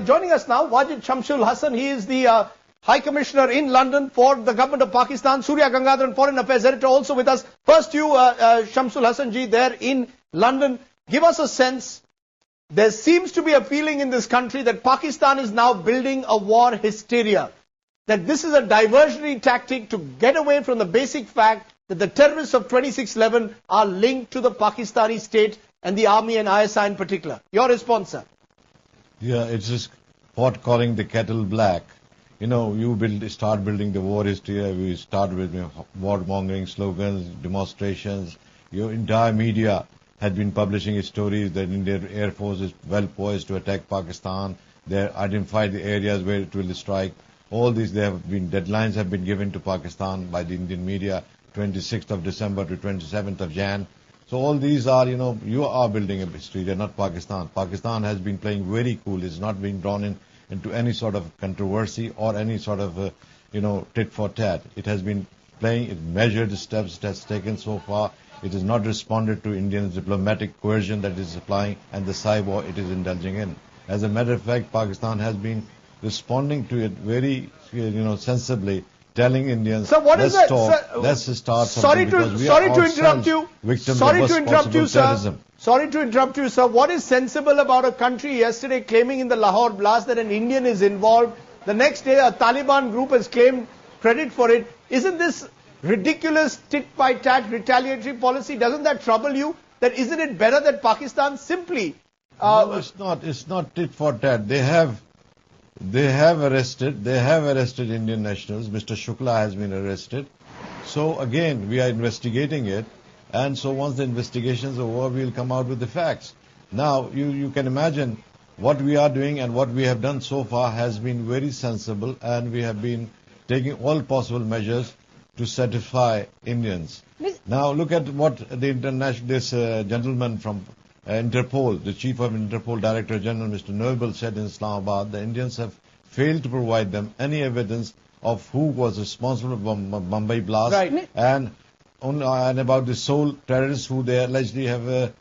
Joining us now, Wajid Shamsul Hasan. He is the High Commissioner in London for the government of Pakistan. Surya Gangadharan, Foreign Affairs Editor, also with us. First, you, Shamsul Hasan ji, there in London. Give us a sense. There seems to be a feeling in this country that Pakistan is now building a war hysteria. That this is a diversionary tactic to get away from the basic fact that the terrorists of 26/11 are linked to the Pakistani state and the army and ISI in particular. Your response, sir? Yeah, it's just pot calling the kettle black. You know, start building the war hysteria. We start with war-mongering slogans, demonstrations. Your entire media had been publishing stories that Indian Air Force is well poised to attack Pakistan. They identified the areas where it will strike. All these, deadlines have been given to Pakistan by the Indian media, 26th of December to 27th of Jan. So all these are, you are building a history. They're not Pakistan. Pakistan has been playing very cool. It's not being drawn into any sort of controversy or any sort of, tit for tat. It has been playing, it measured the steps it has taken so far. It has not responded to Indian diplomatic coercion that it is applying and the cyber it is indulging in. As a matter of fact, Pakistan has been responding to it very, sensibly, telling Indians, so what let's is that, talk, sir, let's start sorry something to interrupt you. Sorry to interrupt you, sir. Terrorism. Sorry to interrupt you, sir. What is sensible about a country yesterday claiming in the Lahore blast that an Indian is involved? The next day, a Taliban group has claimed credit for it. Isn't this ridiculous tit-by-tat retaliatory policy? Doesn't that trouble you? That isn't it better that Pakistan simply... no, it's not. It's not tit for tat. They have arrested Indian nationals. Mr. Shukla has been arrested. So again, we are investigating it. And so once the investigation is over, we'll come out with the facts. Now, you can imagine what we are doing and what we have done so far has been very sensible, and we have been taking all possible measures to satisfy Indians. Now, look at what this gentleman from Interpol, the chief of Interpol, Director General, Mr. Noble, said in Islamabad. The Indians have failed to provide them any evidence of who was responsible for Mumbai blast, right, and about the sole terrorist who they allegedly have,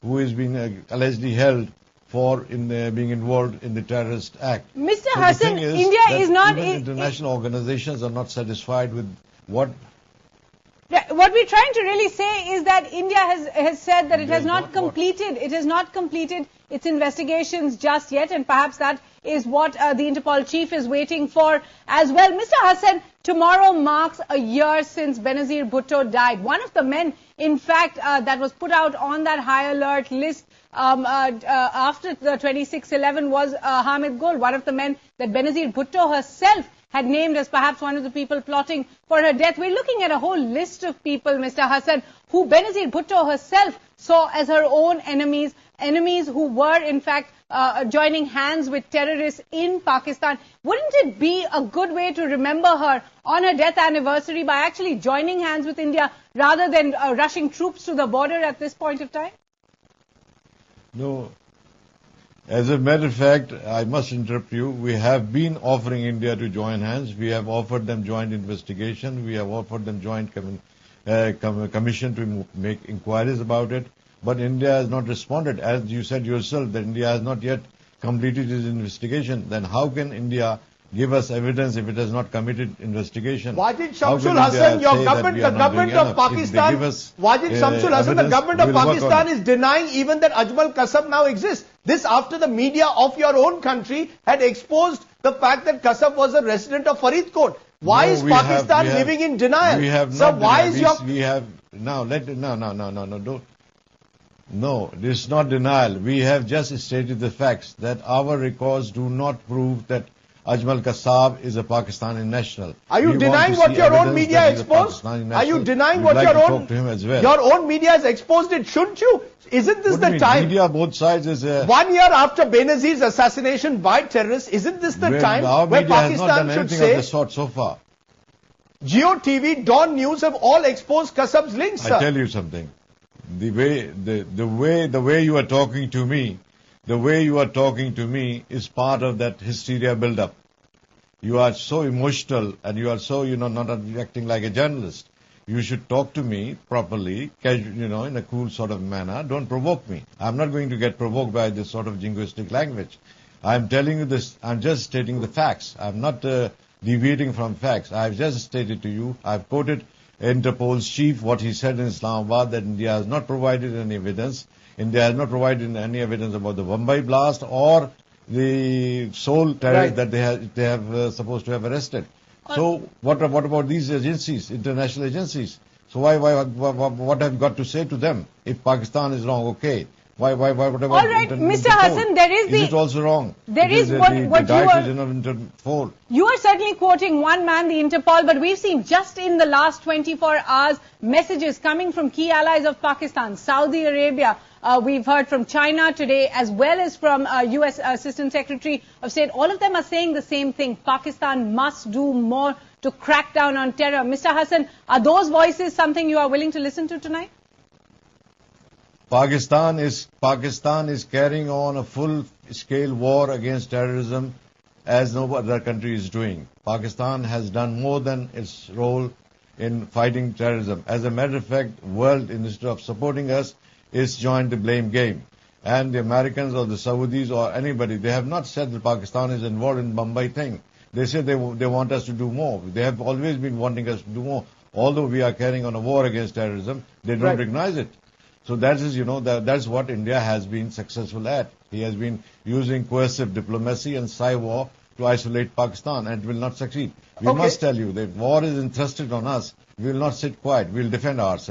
who is being allegedly held for being involved in the terrorist act. Mr. So Hasan, India is not... international organizations are not satisfied with what... What we're trying to really say is that India has said that it has not completed its investigations just yet, and perhaps that is what the Interpol chief is waiting for as well. Mr. Hasan, tomorrow marks a year since Benazir Bhutto died. One of the men, in fact, that was put out on that high alert list after the 26/11 was Hamid Gul, one of the men that Benazir Bhutto herself had named as perhaps one of the people plotting for her death. We're looking at a whole list of people, Mr. Hasan, who Benazir Bhutto herself saw as her own enemies who were in fact joining hands with terrorists in Pakistan. Wouldn't it be a good way to remember her on her death anniversary by actually joining hands with India rather than rushing troops to the border at this point of time? No. As a matter of fact, I must interrupt you. We have been offering India to join hands. We have offered them joint investigation. We have offered them joint commission to make inquiries about it. But India has not responded. As you said yourself, that India has not yet completed its investigation. Then how can India give us evidence if it has not committed investigation? Wajid Shamsul Hasan, your government, the government of Pakistan, Wajid Shamsul Hasan, the government of Pakistan is denying even that Ajmal Kasab now exists. This after the media of your own country had exposed the fact that Kasab was a resident of Faridkot. Why is Pakistan living in denial? We have so not why denied. is your... We have, No, this is not denial. We have just stated the facts that our records do not prove that Ajmal Kasab is a Pakistani national. Are you denying what your own media exposed? Are you denying what your own media has exposed it? Shouldn't you? Isn't this the time? Media, both sides is 1 year after Benazir's assassination by terrorists, isn't this the time where Pakistan should say? Of the sort so far. Geo TV, Dawn News have all exposed Kasab's links, sir. I tell you something. The way you are talking to me, is part of that hysteria build-up. You are so emotional and you are so, not acting like a journalist. You should talk to me properly, in a cool sort of manner. Don't provoke me. I'm not going to get provoked by this sort of jingoistic language. I'm telling you this, I'm just stating the facts. I'm not deviating from facts. I've just stated to you, I've quoted Interpol's chief, what he said in Islamabad, that India has not provided any evidence. India has not provided any evidence about the Mumbai blast or the sole terrorist that they have supposed to have arrested. So what about these agencies, international agencies? So what have you got to say to them? If Pakistan is wrong, okay. Why whatever? All right, Mr. Hassan, there is it also wrong? There is the what you are. Interpol. You are certainly quoting one man, the Interpol, but we've seen just in the last 24 hours messages coming from key allies of Pakistan, Saudi Arabia. We've heard from China today, as well as from U.S. Assistant Secretary of State. All of them are saying the same thing. Pakistan must do more to crack down on terror. Mr. Hassan, are those voices something you are willing to listen to tonight? Pakistan is carrying on a full-scale war against terrorism as no other country is doing. Pakistan has done more than its role in fighting terrorism. As a matter of fact, world, instead of supporting us, is joined the blame game. And the Americans or the Saudis or anybody, they have not said that Pakistan is involved in Mumbai thing. They say they want us to do more. They have always been wanting us to do more. Although we are carrying on a war against terrorism, they don't recognize it. So that is, that's what India has been successful at. He has been using coercive diplomacy and cyber to isolate Pakistan, and it will not succeed. We must tell you that war is entrusted on us. We will not sit quiet. We will defend ourselves.